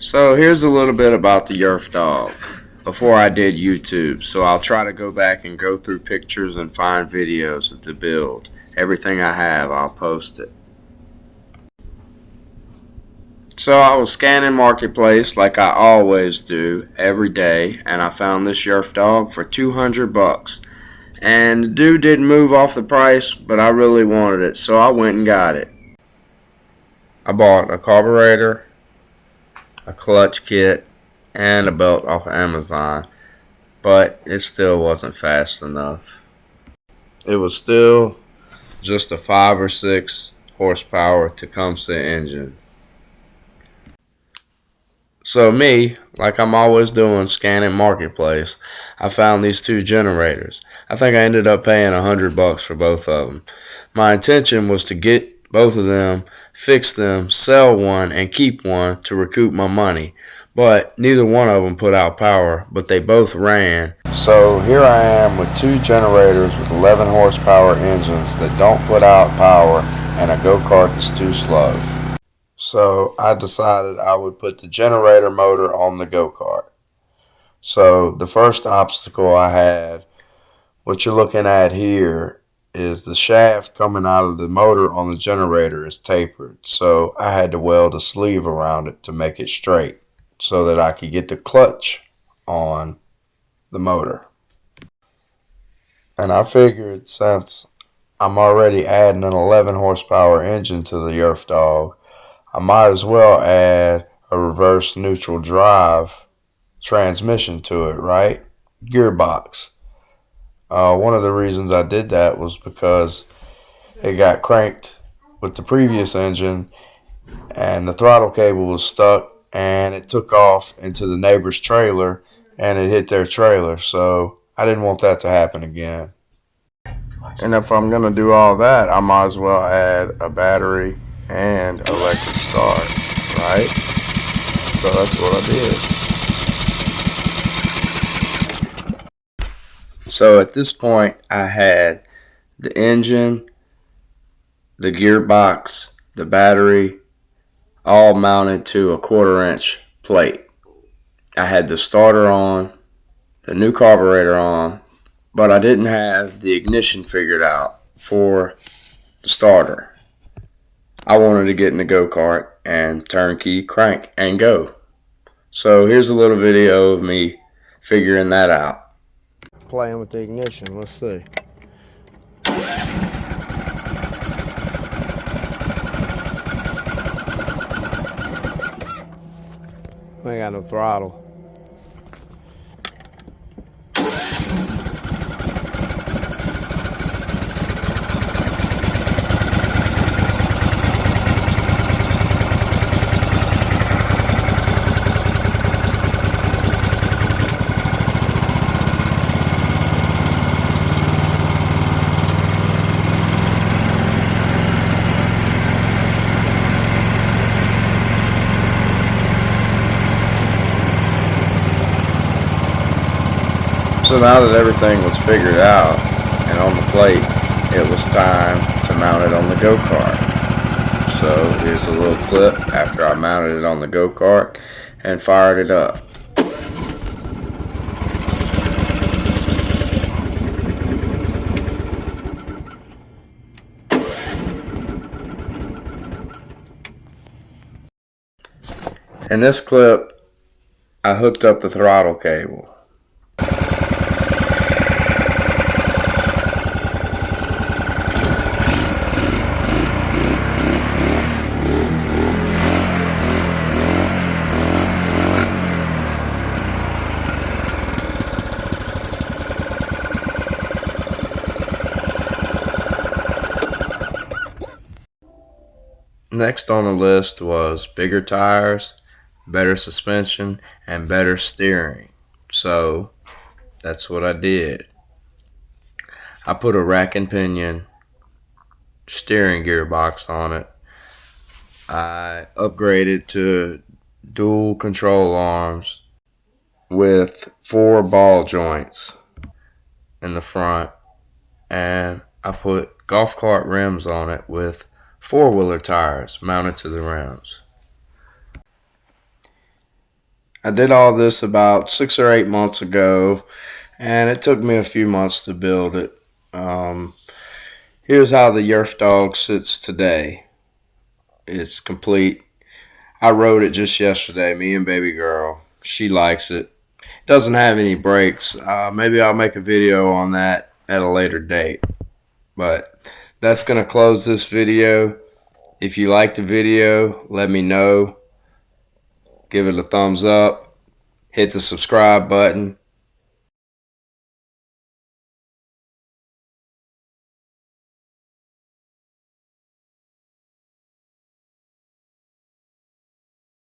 So here's a little bit about the yerf dog before I did YouTube. So I'll try to go back and go through pictures and find videos of the build. Everything I have, I'll post it. So I was scanning Marketplace like I always do every day, and I found this yerf dog for 200 bucks. And the dude didn't move off the price, but I really wanted it, so I went and got it. I bought a carburetor, a clutch kit, and a belt off of Amazon, but it still wasn't fast enough. It was still just a 5 or 6 horsepower Tecumseh engine. So me, like I'm always doing, scanning Marketplace, I found these two generators. I think I ended up paying 100 bucks for both of them. My intention was to get both of them, fix them, sell one, and keep one to recoup my money. But neither one of them put out power, but they both ran. So here I am with two generators with 11 horsepower engines that don't put out power and a go-kart that's too slow. So I decided I would put the generator motor on the go-kart. So the first obstacle I had, what you're looking at here, is the shaft coming out of the motor on the generator is tapered. So I had to weld a sleeve around it to make it straight so that I could get the clutch on the motor. And I figured since I'm already adding an 11 horsepower engine to the yerf dog, I might as well add a reverse neutral drive transmission to it, right? Gearbox. One of the reasons I did that was because it got cranked with the previous engine and the throttle cable was stuck and it took off into the neighbor's trailer and it hit their trailer. So I didn't want that to happen again. And if I'm going to do all that, I might as well add a battery and electric start, right? So that's what I did. So at this point, I had the engine, the gearbox, the battery, all mounted to a 1/4 inch plate. I had the starter on, the new carburetor on, but I didn't have the ignition figured out for the starter. I wanted to get in the go-kart and turnkey, crank, and go. So here's a little video of me figuring that out. Playing with the ignition, let's see. I ain't got no throttle. So now that everything was figured out and on the plate, it was time to mount it on the go-kart. So here's a little clip after I mounted it on the go-kart and fired it up. In this clip, I hooked up the throttle cable. Next on the list was bigger tires, better suspension, and better steering. So that's what I did. I put a rack and pinion steering gearbox on it. I upgraded to dual control arms with 4 ball joints in the front, and I put golf cart rims on it with 4-wheeler tires mounted to the rims. I did all this about 6 or 8 months ago, and it took me a few months to build it. Um, Here's how the yerf dog sits today. It's complete. I rode it just yesterday, me and baby girl. She likes it. Doesn't have any brakes. Maybe I'll make a video on that at a later date. But that's going to close this video. If you liked the video, let me know. Give it a thumbs up. Hit the subscribe button.